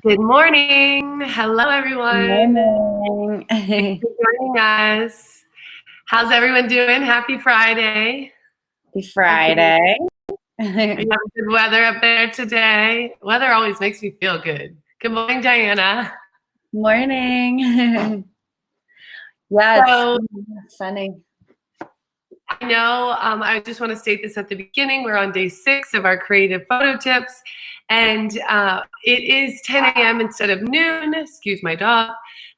Good morning. Hello, everyone. Morning. Thanks Happy for joining us. How's everyone doing? Happy Friday. Hopefully, Friday. you have good weather up there today. Weather always makes me feel good. Good morning, Diana. Morning. Yeah, it's So sunny. I know I just want to state this at the beginning. We're on day 6 of our creative photo tips, and it is 10 a.m. instead of noon. Excuse my dog.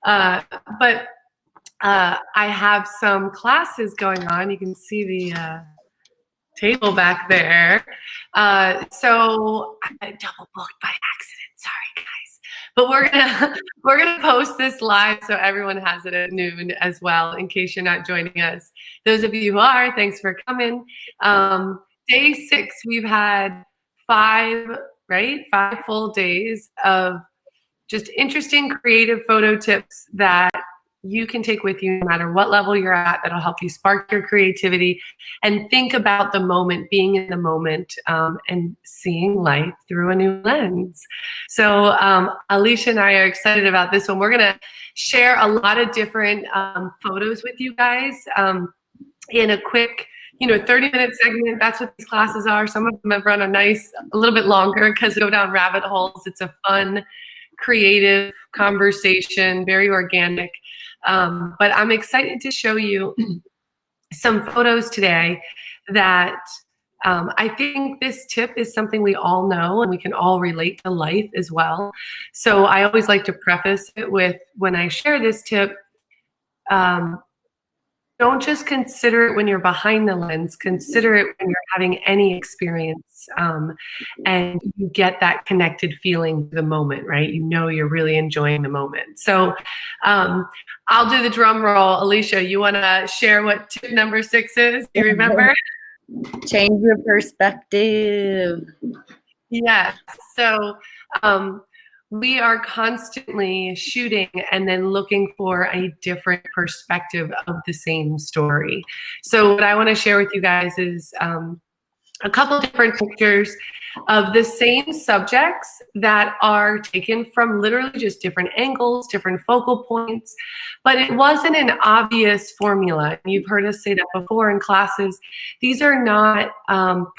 Uh, but I have some classes going on. You can see the table back there. So I double booked by accident. Sorry, guys. But we're gonna post this live so everyone has it at noon as well, in case you're not joining us. Those of you who are, thanks for coming. Day 6, we've had 5, right? 5 full days of just interesting creative photo tips that you can take with you no matter what level you're at, that'll help you spark your creativity and think about the moment, being in the moment, and seeing life through a new lens. So Alicia and I are excited about this one. We're gonna share a lot of different photos with you guys in a quick 30-minute segment. That's what these classes are. Some of them have run a little bit longer because they go down rabbit holes. It's a fun, creative conversation, very organic. But I'm excited to show you some photos today that I think this tip is something we all know and we can all relate to life as well. So I always like to preface it with, when I share this tip, um, don't just consider it when you're behind the lens, consider it when you're having any experience, and you get that connected feeling to the moment, right? You know you're really enjoying the moment. So I'll do the drum roll. Alicia, you want to share what tip number 6 is? Do you remember? Change your perspective. Yes. So we are constantly shooting and then looking for a different perspective of the same story. So what I want to share with you guys is a couple different pictures of the same subjects that are taken from literally just different angles, different focal points, but it wasn't an obvious formula. You've heard us say that before in classes. These are not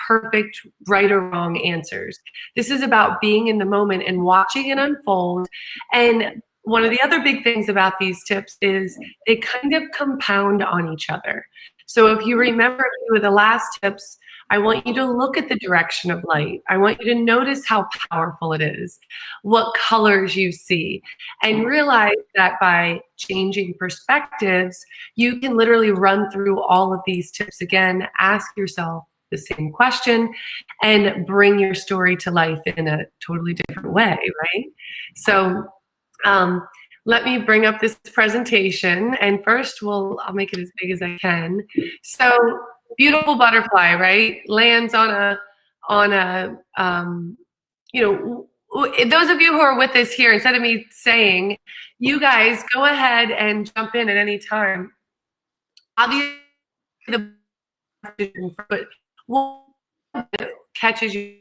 perfect right or wrong answers. This is about being in the moment and watching it unfold. And one of the other big things about these tips is they kind of compound on each other. So if you remember a few of the last tips, I want you to look at the direction of light. I want you to notice how powerful it is, what colors you see, and realize that by changing perspectives, you can literally run through all of these tips again, ask yourself the same question, and bring your story to life in a totally different way, right? So let me bring up this presentation, and first I'll make it as big as I can. So beautiful butterfly, right? Lands on a those of you who are with us here, instead of me saying, you guys go ahead and jump in at any time. Obviously, the but what catches you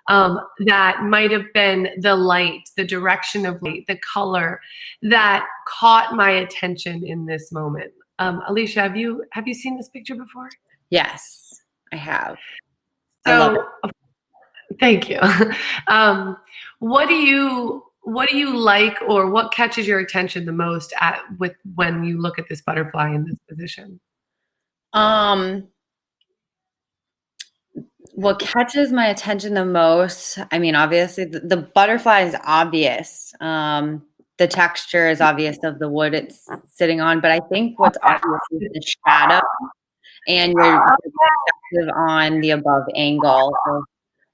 that might have been the light, the direction of light, the color that caught my attention in this moment. Alicia, have you seen this picture before? Yes, I have. I love So, thank you. What do you like, or what catches your attention the most when you look at this butterfly in this position? it. What catches my attention the most, I mean, obviously the butterfly is obvious. The texture is obvious of the wood it's sitting on, but I think what's obvious is the shadow and your perspective on the above angle of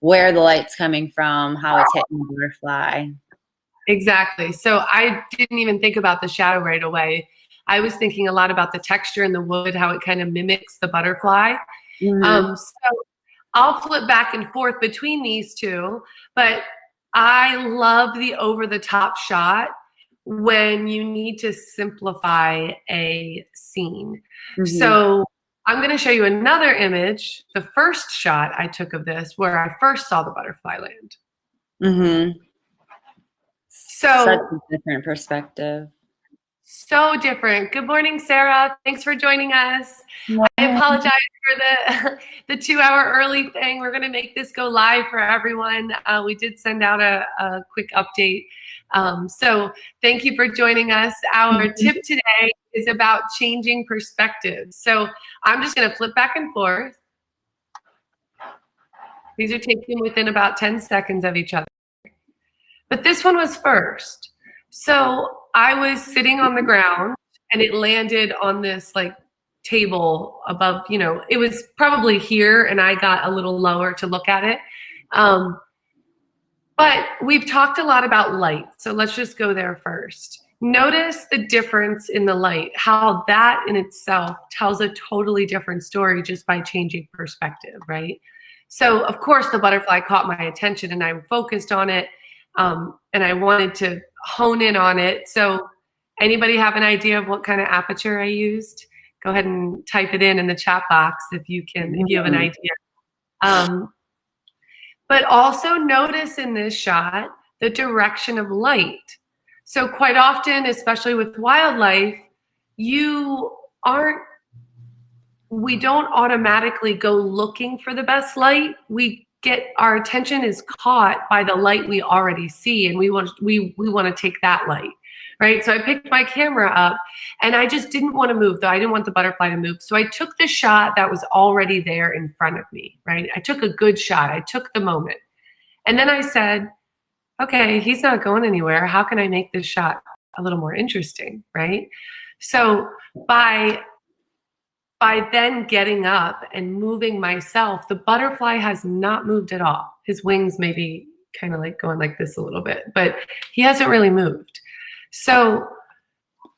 where the light's coming from, how it's hitting the butterfly. Exactly. So I didn't even think about the shadow right away. I was thinking a lot about the texture in the wood, how it kind of mimics the butterfly. Mm-hmm. So I'll flip back and forth between these two, but I love the over-the-top shot when you need to simplify a scene. Mm-hmm. So I'm going to show you another image, the first shot I took of this, where I first saw the butterfly land. Mm-hmm. Such So, a different perspective. so different. Good morning, Sarah. Thanks for joining us. I apologize for the 2 hour early thing. We're going to make this go live for everyone. We did send out a quick update. So thank you for joining us. Our tip today is about changing perspectives. So I'm just going to flip back and forth. These are taken within about 10 seconds of each other. But this one was first. So I was sitting on the ground and it landed on this like table above, it was probably here and I got a little lower to look at it. But we've talked a lot about light. So let's just go there first. Notice the difference in the light, how that in itself tells a totally different story just by changing perspective, right? So of course the butterfly caught my attention and I focused on it. And I wanted to hone in on it. So anybody have an idea of what kind of aperture I used? Go ahead and type it in the chat box if you have an idea. But also notice in this shot the direction of light. So quite often, especially with wildlife, we don't automatically go looking for the best light. Our attention is caught by the light we already see, and we want to take that light, right? So I picked my camera up, and I just didn't want to move, though I didn't want the butterfly to move. So I took the shot that was already there in front of me, right? I took a good shot. I took the moment, and then I said, "Okay, he's not going anywhere. How can I make this shot a little more interesting, right?" So by then getting up and moving myself, the butterfly has not moved at all. His wings may be kind of like going like this a little bit, but he hasn't really moved. So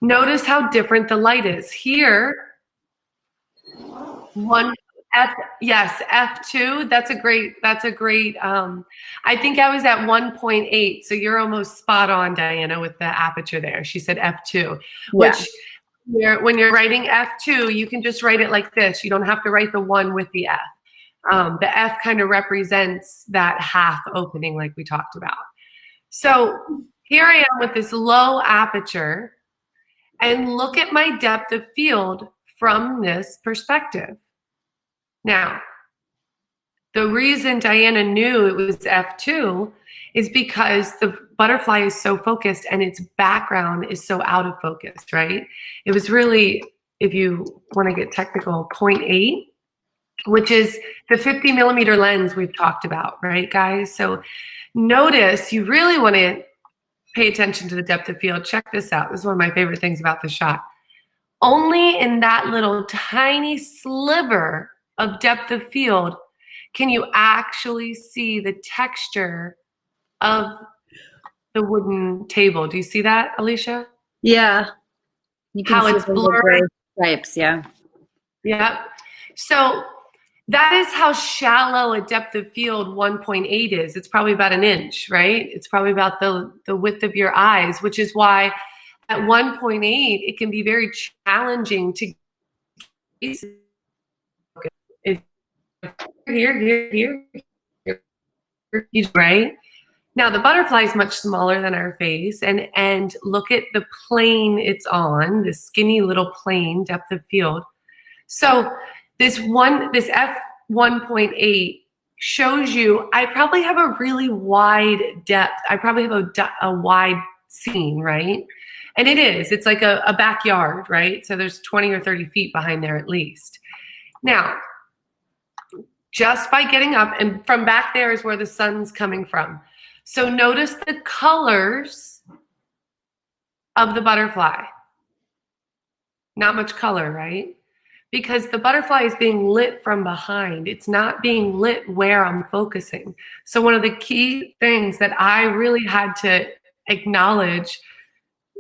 notice how different the light is. Here, F2, that's a great, I think I was at 1.8, so you're almost spot on, Diana, with the aperture there. She said F2, which when you're writing F2, you can just write it like this. You don't have to write the 1 with the F. The F kind of represents that half opening like we talked about. So here I am with this low aperture, and look at my depth of field from this perspective. Now, the reason Diana knew it was F2 is because the butterfly is so focused and its background is so out of focus, right? It was really, if you want to get technical, 0.8, which is the 50 millimeter lens we've talked about, right, guys? So notice, you really want to pay attention to the depth of field. Check this out. This is one of my favorite things about the shot. Only in that little tiny sliver of depth of field can you actually see the texture of the wooden table. Do you see that, Alicia? Yeah. You can how see it's the blurred. gray stripes, yeah. Yep. So that is how shallow a depth of field 1.8 is. It's probably about an inch, right? It's probably about the width of your eyes, which is why at 1.8 it can be very challenging to here, right? Now the butterfly is much smaller than our face, and look at the plane it's on, this skinny little plane, depth of field. So this F1.8 shows you I probably have a really wide depth. I probably have a wide scene, right? And it's like a backyard, right? So there's 20 or 30 feet behind there at least. Now, just by getting up, and from back there is where the sun's coming from. So notice the colors of the butterfly. Not much color, right? Because the butterfly is being lit from behind. It's not being lit where I'm focusing. So one of the key things that I really had to acknowledge,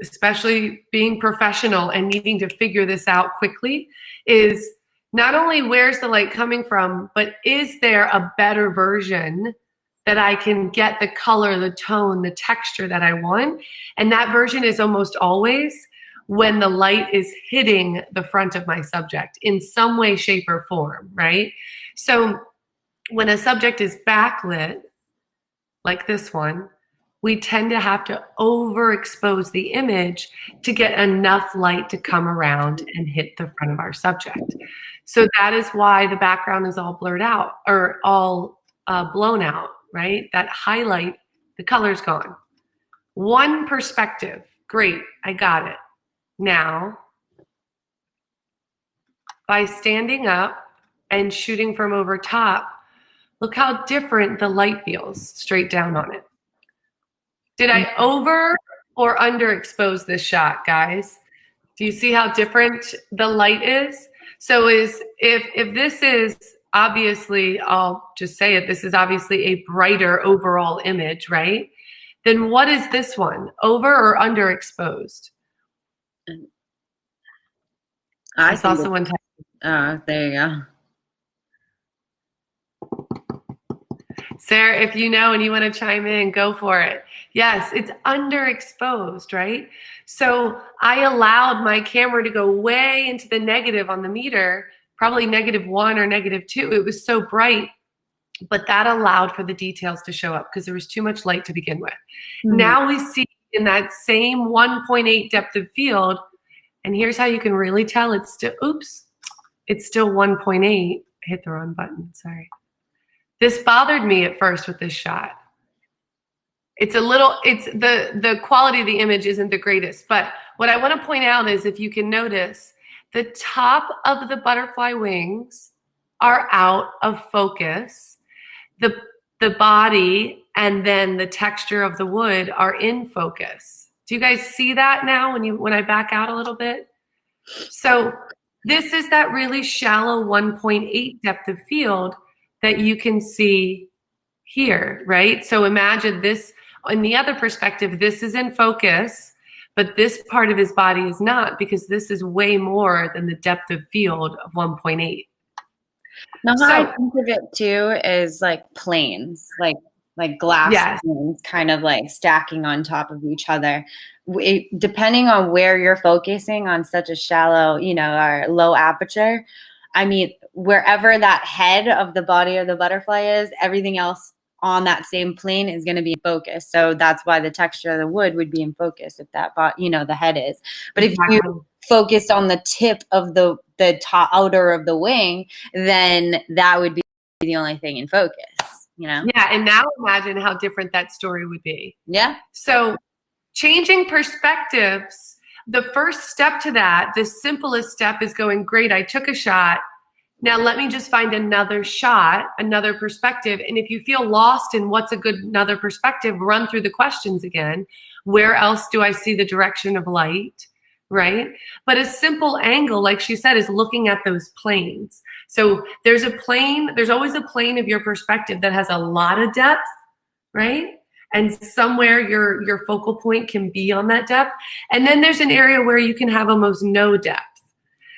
especially being professional and needing to figure this out quickly, is not only where's the light coming from, but is there a better version that I can get the color, the tone, the texture that I want? And that version is almost always when the light is hitting the front of my subject in some way, shape, or form, right? So when a subject is backlit, like this one, we tend to have to overexpose the image to get enough light to come around and hit the front of our subject. So that is why the background is all blurred out or all blown out, right? That highlight, the color's gone. One perspective, great, I got it. Now, by standing up and shooting from over top, look how different the light feels straight down on it. Did I over or underexpose this shot, guys? Do you see how different the light is? So if this is obviously, I'll just say it, this is obviously a brighter overall image, right? Then what is this one? Over or underexposed? I saw someone type. Oh, there you go. Sarah, if you know and you want to chime in, go for it. Yes, it's underexposed, right? So I allowed my camera to go way into the negative on the meter, probably -1 or -2. It was so bright, but that allowed for the details to show up because there was too much light to begin with. Mm-hmm. Now we see in that same 1.8 depth of field, and here's how you can really tell it's still, it's still 1.8. I hit the wrong button, sorry. This bothered me at first with this shot. It's the quality of the image isn't the greatest, but what I want to point out is if you can notice, the top of the butterfly wings are out of focus. The body and then the texture of the wood are in focus. Do you guys see that now when I back out a little bit? So this is that really shallow 1.8 depth of field that you can see here, right? So imagine this, in the other perspective, this is in focus, but this part of his body is not because this is way more than the depth of field of 1.8. Now, how I think of it too is like planes, like glass planes kind of like stacking on top of each other. Depending on where you're focusing on such a shallow, or low aperture, I mean, wherever that head of the body of the butterfly is, everything else on that same plane is going to be in focus. So that's why the texture of the wood would be in focus if that, the head is. But if you focused on the tip of the top outer of the wing, then that would be the only thing in focus, Yeah, and now imagine how different that story would be. Yeah. So changing perspectives, the first step to that, the simplest step is going, great, I took a shot. Now let me just find another shot, another perspective. And if you feel lost in what's a good another perspective, run through the questions again. Where else do I see the direction of light, right? But a simple angle, like she said, is looking at those planes. So there's always a plane of your perspective that has a lot of depth, right? And somewhere your focal point can be on that depth. And then there's an area where you can have almost no depth.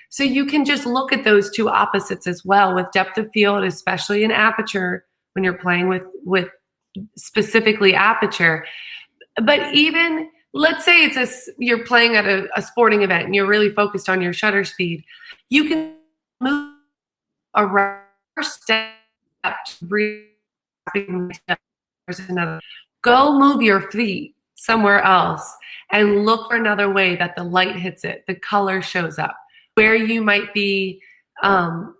So you can just look at those two opposites as well with depth of field, especially in aperture when you're playing with specifically aperture. But even, let's say you're playing at a sporting event and you're really focused on your shutter speed, you can move a step, go move your feet somewhere else and look for another way that the light hits it, the color shows up. Where you might be,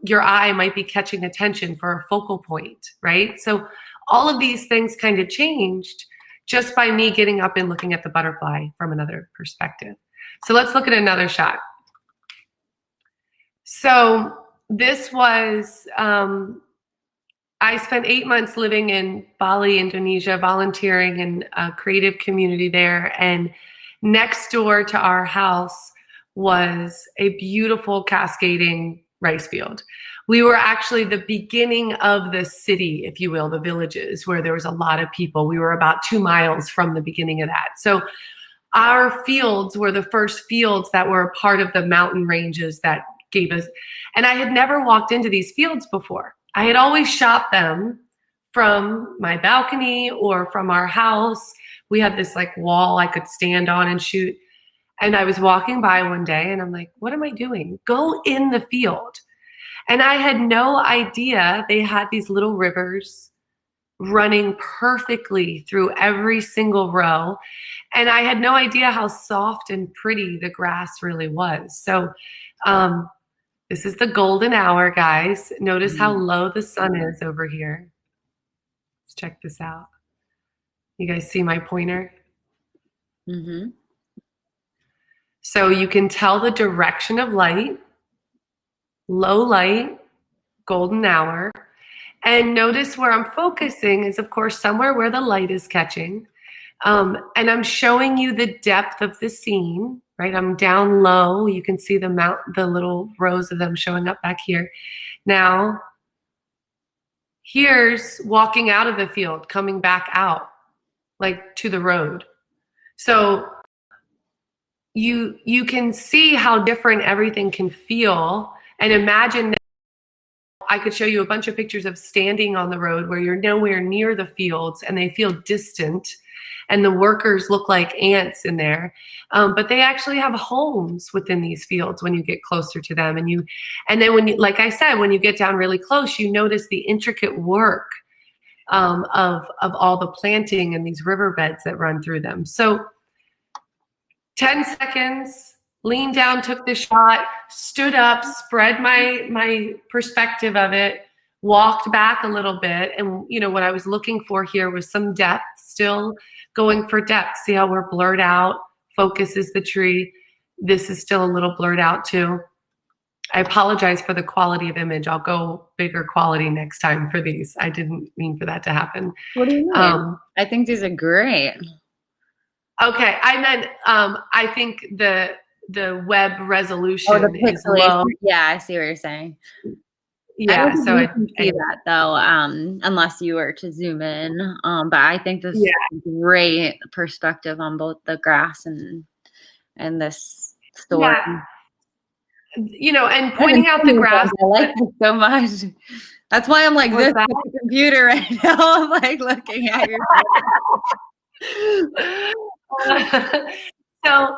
your eye might be catching attention for a focal point, right? So all of these things kind of changed just by me getting up and looking at the butterfly from another perspective. So let's look at another shot. So this was, I spent 8 months living in Bali, Indonesia, volunteering in a creative community there. And next door to our house was a beautiful cascading rice field. We were actually the beginning of the city, if you will, the villages where there was a lot of people. We were about 2 miles from the beginning of that. So our fields were the first fields that were part of the mountain ranges that gave us, and I had never walked into these fields before. I had always shot them from my balcony or from our house. We had this like wall I could stand on and shoot. And I was walking by one day and I'm like, what am I doing? Go in the field. And I had no idea they had these little rivers running perfectly through every single row. And I had no idea how soft and pretty the grass really was. So this is the golden hour, guys. Notice how low the sun is over here. Let's check this out. You guys see my pointer? Mm-hmm. So you can tell the direction of light, low light, golden hour. And notice where I'm focusing is, of course, somewhere where the light is catching. And I'm showing you the depth of the scene, right? I'm down low. You can see the little rows of them showing up back here. Now, here's walking out of the field, coming back out, like to the road. So you can see how different everything can feel, and imagine that I could show you a bunch of pictures of standing on the road where you're nowhere near the fields and they feel distant, and the workers look like ants in there, but they actually have homes within these fields when you get closer to them. And then when you, like I said, when you get down really close, you notice the intricate work of all the planting and these riverbeds that run through them. So 10 seconds, leaned down, took the shot, stood up, spread my perspective of it, walked back a little bit. And what I was looking for here was some depth, still going for depth. See how we're blurred out? Focus is the tree. This is still a little blurred out too. I apologize for the quality of image. I'll go bigger quality next time for these. I didn't mean for that to happen. What do you mean? I think these are great. Okay, I meant I think the web resolution is low. Yeah, I see what you're saying. Yeah, so I can see that though, unless you were to zoom in. But I think this is a great perspective on both the grass and this story. Yeah. And pointing out the grass. I like this so much. That's why I'm like this with the computer right now. I'm like looking at your. So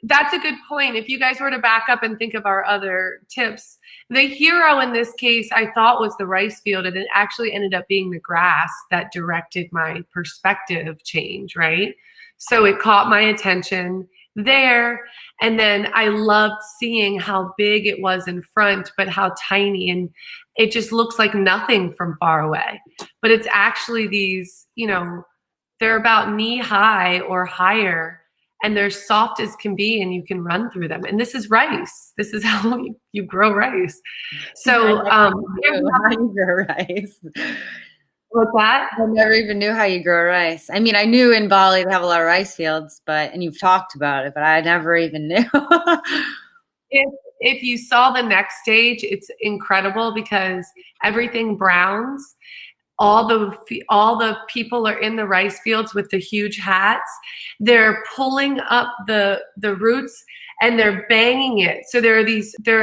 that's a good point. If you guys were to back up and think of our other tips, the hero in this case I thought was the rice field, and it actually ended up being the grass that directed my perspective change, right? So it caught my attention there, and then I loved seeing how big it was in front, but how tiny, and it just looks like nothing from far away. But it's actually these, they're about knee high or higher, and they're soft as can be, and you can run through them. And this is rice. This is how you grow rice. So how you grow rice. What's that? I never even knew how you grow rice. I mean, I knew in Bali they have a lot of rice fields, and you've talked about it, but I never even knew. If you saw the next stage, it's incredible because everything browns. All the people are in the rice fields with the huge hats. They're pulling up the roots and they're banging it. So there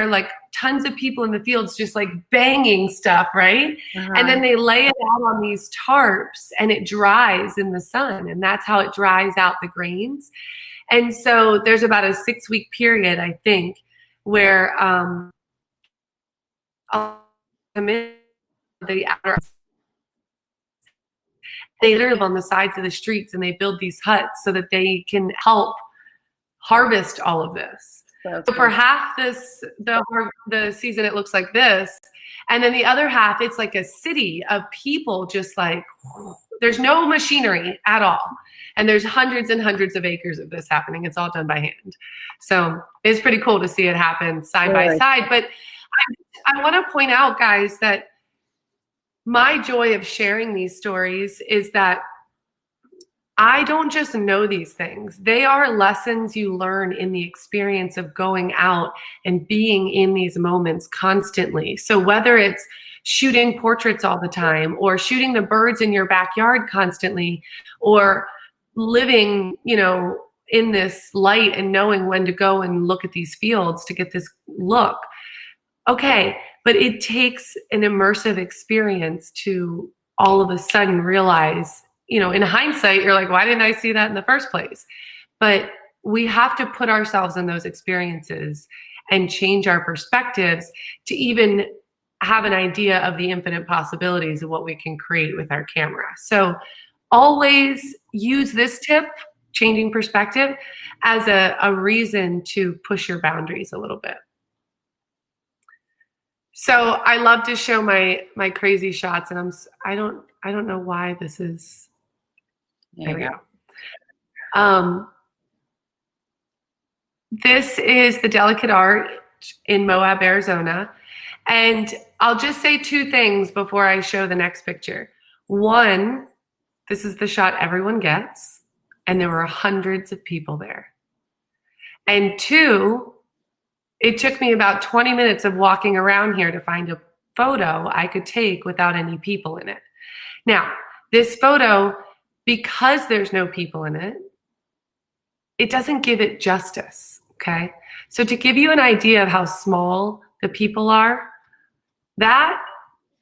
are like tons of people in the fields just like banging stuff, right? Uh-huh. And then they lay it out on these tarps and it dries in the sun, and that's how it dries out the grains. And so there's about a 6-week period, I think, where I'll come in the outer. They live on the sides of the streets and they build these huts so that they can help harvest all of this. So for half the season, it looks like this. And then the other half, it's like a city of people, just like, there's no machinery at all. And there's hundreds and hundreds of acres of this happening. It's all done by hand. So it's pretty cool to see it happen side by side. But I want to point out, guys, that my joy of sharing these stories is that I don't just know these things. They are lessons you learn in the experience of going out and being in these moments constantly. So whether it's shooting portraits all the time, or shooting the birds in your backyard constantly, or living, in this light and knowing when to go and look at these fields to get this look. Okay, but it takes an immersive experience to all of a sudden realize, in hindsight, you're like, why didn't I see that in the first place? But we have to put ourselves in those experiences and change our perspectives to even have an idea of the infinite possibilities of what we can create with our camera. So always use this tip, changing perspective, as a reason to push your boundaries a little bit. So I love to show my crazy shots, and I don't know why this is. There we go. This is the Delicate Art in Moab, Arizona. And I'll just say two things before I show the next picture. One, this is the shot everyone gets, and there were hundreds of people there. And two, it took me about 20 minutes of walking around here to find a photo I could take without any people in it. Now, this photo, because there's no people in it, it doesn't give it justice, okay? So to give you an idea of how small the people are, that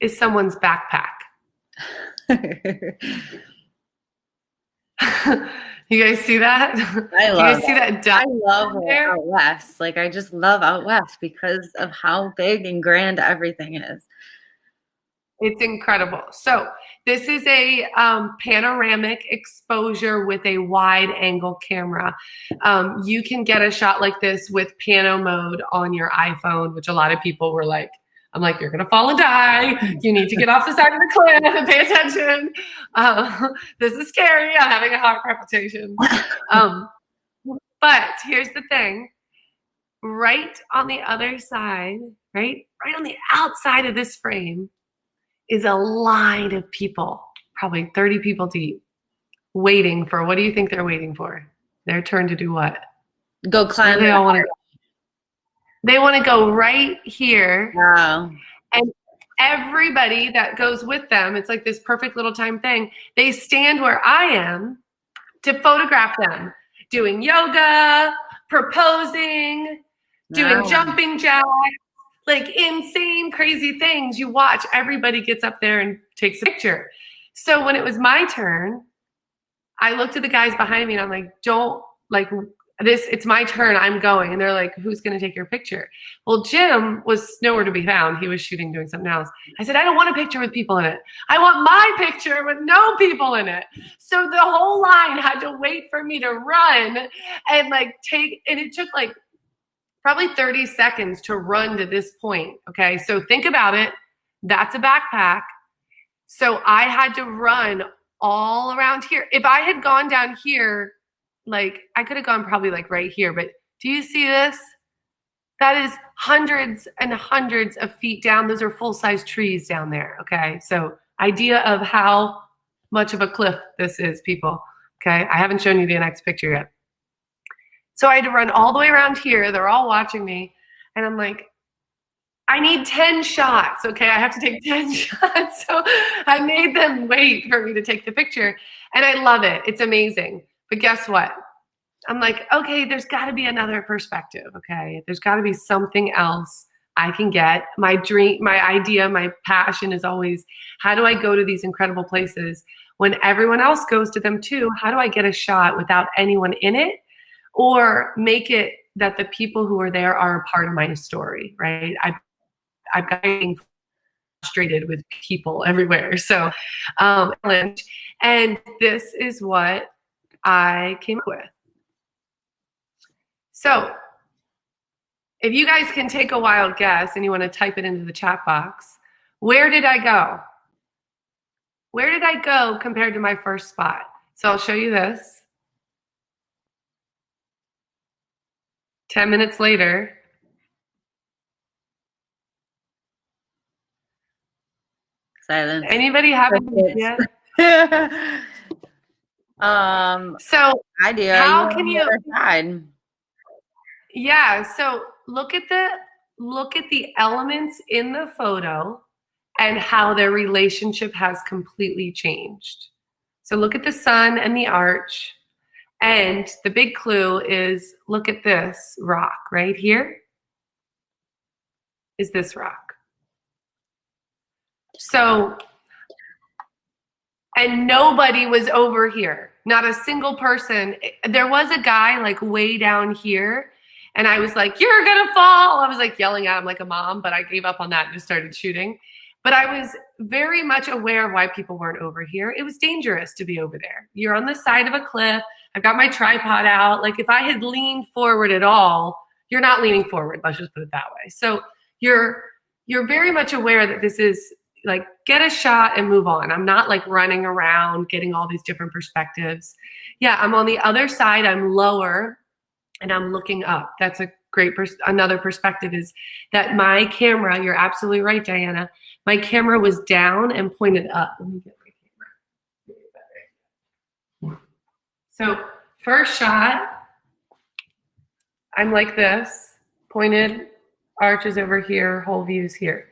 is someone's backpack. You guys see that? I love see that? I love out west. Like, I just love out west because of how big and grand everything is. It's incredible. So this is a panoramic exposure with a wide angle camera. You can get a shot like this with pano mode on your iPhone, which a lot of people were like, I'm like, you're gonna fall and die. You need to get off the side of the cliff and pay attention. This is scary. I'm having a heart palpitation. But here's the thing. Right on the other side, right on the outside of this frame is a line of people, probably 30 people deep, waiting for, what do you think they're waiting for? Their turn to do what? Go climb. They all want to go. They want to go right here. Wow. And everybody that goes with them, it's like this perfect little time thing. They stand where I am to photograph them, doing yoga, proposing, doing jumping jacks, like insane, crazy things. You watch, everybody gets up there and takes a picture. So when it was my turn, I looked at the guys behind me and I'm like, don't, like, this, it's my turn, I'm going. And they're like, who's going to take your picture? Well, Jim was nowhere to be found. He was shooting, doing something else. I said, I don't want a picture with people in it. I want my picture with no people in it. So the whole line had to wait for me to run and like take, and it took like probably 30 seconds to run to this point. Okay. So think about it. That's a backpack. So I had to run all around here. If I had gone down here, like I could have gone probably like right here, but do you see this? That is hundreds and hundreds of feet down. Those are full-size trees down there, okay? So idea of how much of a cliff this is, people, okay? I haven't shown you the next picture yet. So I had to run all the way around here. They're all watching me, and I'm like, I need 10 shots, okay? I have to take 10 shots. So I made them wait for me to take the picture, and I love it. It's amazing. But guess what? I'm like, okay, there's got to be another perspective, okay? There's got to be something else I can get. My dream, my idea, my passion is always, how do I go to these incredible places when everyone else goes to them too? How do I get a shot without anyone in it, or make it that the people who are there are a part of my story, right? I've got getting frustrated with people everywhere. So, and this is what I came up with. So if you guys can take a wild guess and you want to type it into the chat box, where did I go? Where did I go compared to my first spot? So I'll show you this. 10 minutes later. Silence. Anybody have an idea? So idea. How can you? Yeah. So look at the elements in the photo and how their relationship has completely changed. So look at the sun and the arch, and the big clue is look at this rock right here. Is this rock? So, and nobody was over here. Not a single person. There was a guy like way down here, And I was like, "You're gonna fall." I was like yelling at him like a mom, but I gave up on that and just started shooting. But I was very much aware of why people weren't over here. It was dangerous to be over there. You're on the side of a cliff. I've got my tripod out. Like if I had leaned forward at all, you're not leaning forward. Let's just put it that way. So you're very much aware that this is like get a shot and move on. I'm not like running around getting all these different perspectives. Yeah, I'm on the other side. I'm lower and I'm looking up. That's a great another perspective is that my camera, you're absolutely right, Diana. My camera was down and pointed up. Let me get my camera. So first shot, I'm like this, pointed, arches over here, whole views here.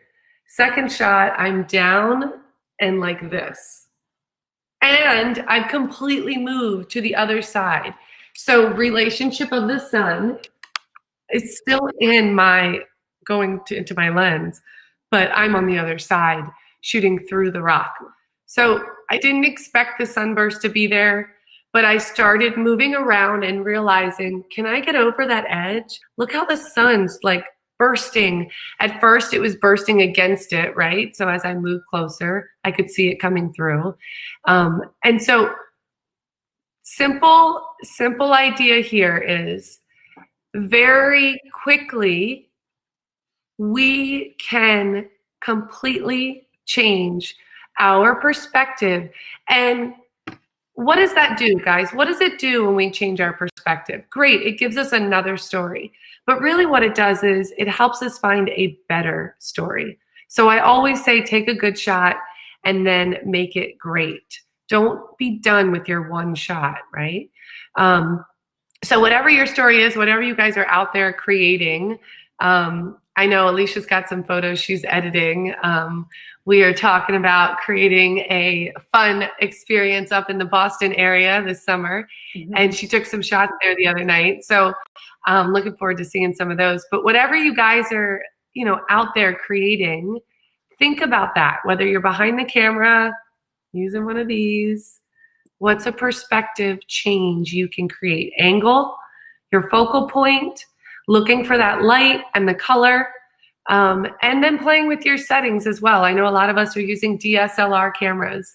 Second shot, I'm down and like this. And I've completely moved to the other side. So relationship of the sun is still in my, into my lens, but I'm on the other side shooting through the rock. So I didn't expect the sunburst to be there, but I started moving around and realizing, can I get over that edge? Look how the sun's like bursting. At first it was bursting against it, right? So as I moved closer, I could see it coming through. And so simple idea here is very quickly, we can completely change our perspective. And what does that do, guys? What does it do when we change our perspective? Great, it gives us another story. But really what it does is it helps us find a better story. So I always say take a good shot and then make it great. Don't be done with your one shot, right? So whatever your story is, whatever you guys are out there creating, I know Alicia's got some photos she's editing. We are talking about creating a fun experience up in the Boston area this summer. Mm-hmm. And she took some shots there the other night. So I'm looking forward to seeing some of those. But whatever you guys are, out there creating, think about that. Whether you're behind the camera, using one of these, what's a perspective change you can create? Angle, your focal point, looking for that light and the color, and then playing with your settings as well. I know a lot of us are using DSLR cameras.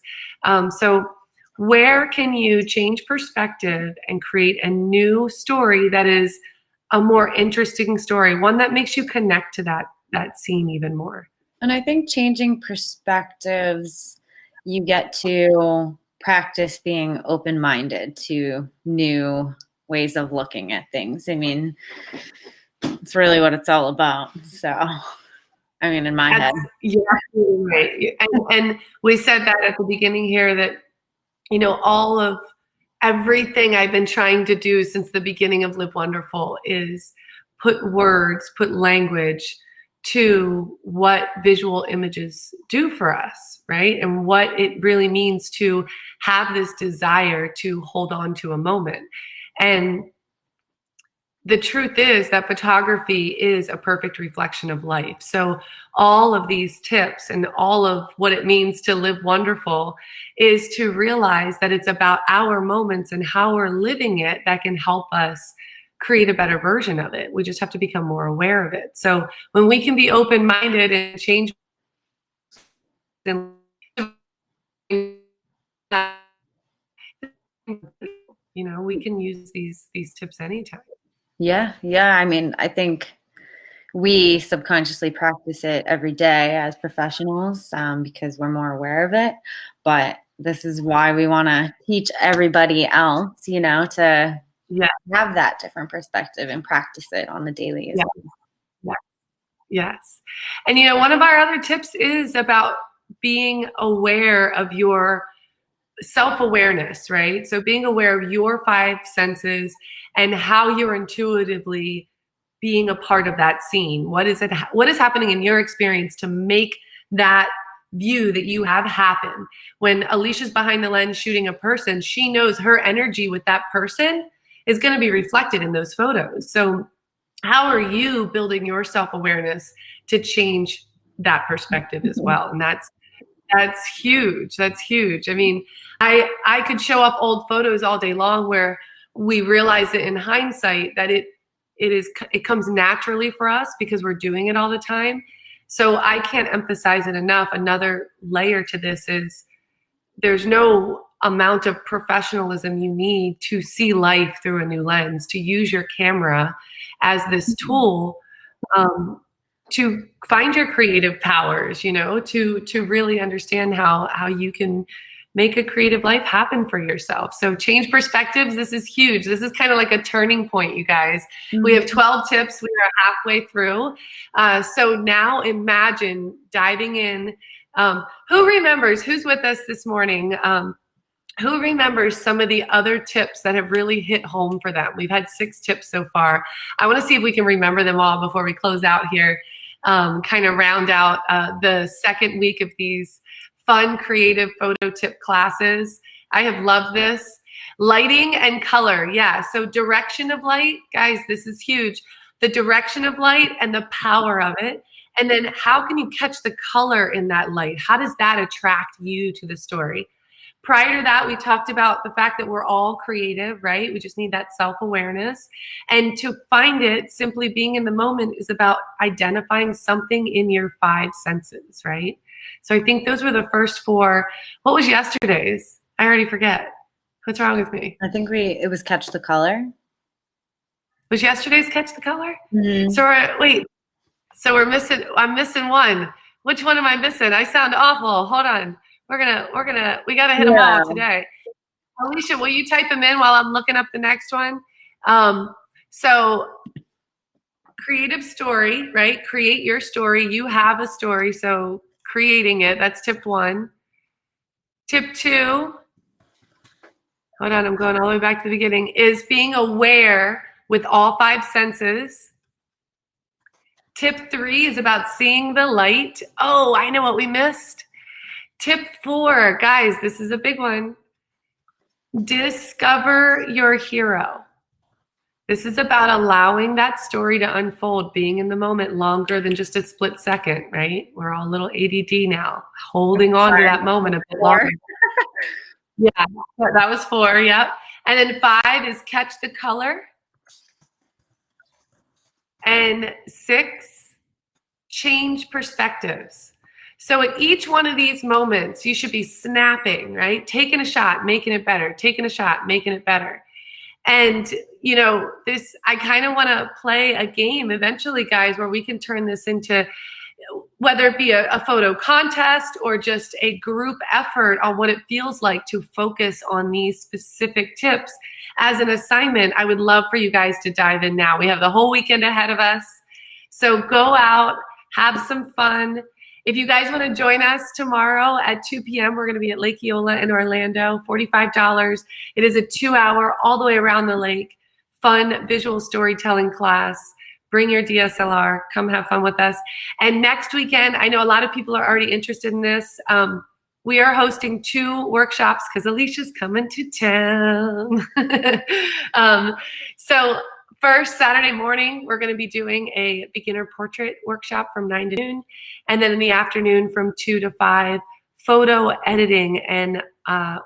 So where can you change perspective and create a new story that is a more interesting story, one that makes you connect to that scene even more? And I think changing perspectives, you get to practice being open-minded to new ways of looking at things. I mean, it's really what it's all about. So, I mean, in my head. You're absolutely right. And we said that at the beginning here that, all of everything I've been trying to do since the beginning of Live Wonderful is put words, put language to what visual images do for us, right? And what it really means to have this desire to hold on to a moment. And the truth is that photography is a perfect reflection of life. So all of these tips and all of what it means to live wonderful is to realize that it's about our moments and how we're living it that can help us create a better version of it. We just have to become more aware of it. So when we can be open-minded and change, we can use these tips anytime. Yeah. I mean, I think we subconsciously practice it every day as professionals because we're more aware of it. But this is why we want to teach everybody else, to have that different perspective and practice it on the daily. Yes. And, one of our other tips is about being aware of your self-awareness, right? So being aware of your 5 senses and how you're intuitively being a part of that scene. What is happening in your experience to make that view that you have happen? When Alicia's behind the lens shooting a person, she knows her energy with that person is going to be reflected in those photos. So how are you building your self-awareness to change that perspective as well? And that's huge. That's huge. I mean, I could show up old photos all day long where we realize it in hindsight that it comes naturally for us because we're doing it all the time. So I can't emphasize it enough. Another layer to this is there's no amount of professionalism you need to see life through a new lens, to use your camera as this tool to find your creative powers, you know, to really understand how you can make a creative life happen for yourself. So change perspectives. This is huge. This is kind of like a turning point, you guys. We have 12 tips. We are halfway through. So now imagine diving in. Who remembers, who's with us this morning? Who remembers some of the other tips that have really hit home for them? We've had 6 tips so far. I want to see if we can remember them all before we close out here, kind of round out the second week of these fun, creative photo tip classes. I have loved this. Lighting and color. Yeah, so direction of light. Guys, this is huge. The direction of light and the power of it. And then how can you catch the color in that light? How does that attract you to the story? Prior to that, we talked about the fact that we're all creative, right? We just need that self-awareness. And to find it, simply being in the moment is about identifying something in your 5 senses, right? So I think those were the first 4. What was yesterday's? I already forget. What's wrong with me? I think it was catch the color. Was yesterday's catch the color? Mm-hmm. So I'm missing one. Which one am I missing? I sound awful. Hold on. We gotta hit them all today. Alicia, will you type them in while I'm looking up the next one? So creative story, right? Create your story. You have a story, so creating it, that's tip 1. Tip 2, hold on, I'm going all the way back to the beginning, is being aware with all 5 senses. Tip 3 is about seeing the light. Oh, I know what we missed. Tip 4, guys, this is a big one. Discover your hero. This is about allowing that story to unfold, being in the moment longer than just a split second, right? We're all a little ADD now, holding on to that moment a bit longer. Yeah, that was 4, yep. And then 5 is catch the color. And 6, change perspectives. So at each one of these moments, you should be snapping, right? Taking a shot, making it better, taking a shot, making it better. And, you know, I kind of want to play a game eventually, guys, where we can turn this into, whether it be a photo contest or just a group effort on what it feels like to focus on these specific tips as an assignment. I would love for you guys to dive in now. We have the whole weekend ahead of us. So go out, have some fun. If you guys want to join us tomorrow at 2 p.m., we're going to be at Lake Eola in Orlando, $45. It is a 2-hour, all the way around the lake, fun visual storytelling class. Bring your DSLR. Come have fun with us. And next weekend, I know a lot of people are already interested in this. We are hosting 2 workshops because Alicia's coming to town. So first, Saturday morning, we're going to be doing a beginner portrait workshop from 9 to noon. And then in the afternoon from 2 to 5, photo editing and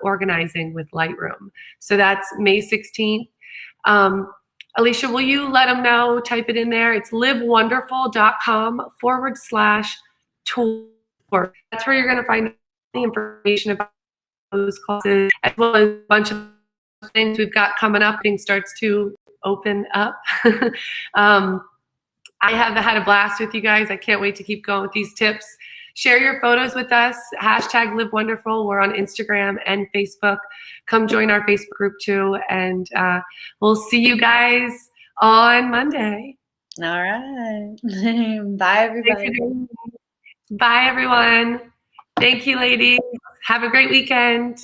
organizing with Lightroom. So that's May 16th. Alicia, will you let them know, type it in there. It's livewonderful.com/tour. That's where you're going to find the information about those classes, as well as a bunch of things we've got coming up. Things starts to open up. I have had a blast with you guys. I can't wait to keep going with these tips. Share your photos with us. #LiveWonderful. We're on Instagram and Facebook. Come join our Facebook group too. And we'll see you guys on Monday. All right. Bye, everybody. Bye, everyone. Thank you, ladies. Have a great weekend.